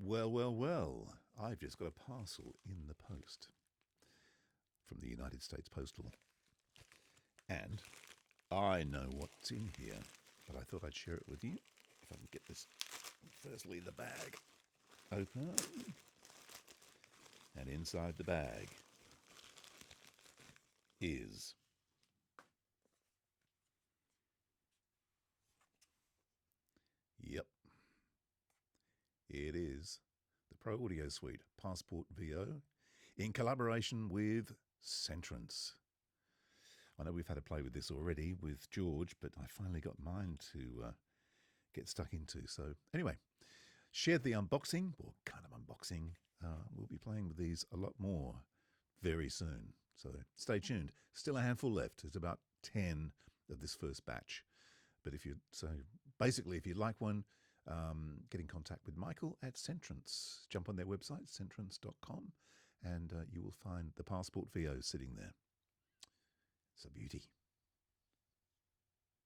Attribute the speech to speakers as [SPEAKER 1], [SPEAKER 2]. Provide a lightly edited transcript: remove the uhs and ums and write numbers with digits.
[SPEAKER 1] Well, well, well, I've just got a parcel in the post from the United States Postal. And I know what's in here, but I thought I'd share it with you. If I can get this, firstly, the bag open. And inside the bag is yep, it is the Pro Audio Suite PASportVO in collaboration with Centrance. I know we've had a play with this already with George, but I finally got mine to get stuck into. So anyway, shared the unboxing, or kind of unboxing. We'll be playing with these a lot more very soon. So stay tuned. Still a handful left. It's about 10 of this first batch. But if you if you'd like one, get in contact with Michael at Centrance. Jump on their website, centrance.com, and you will find the PASportVO sitting there. It's a beauty.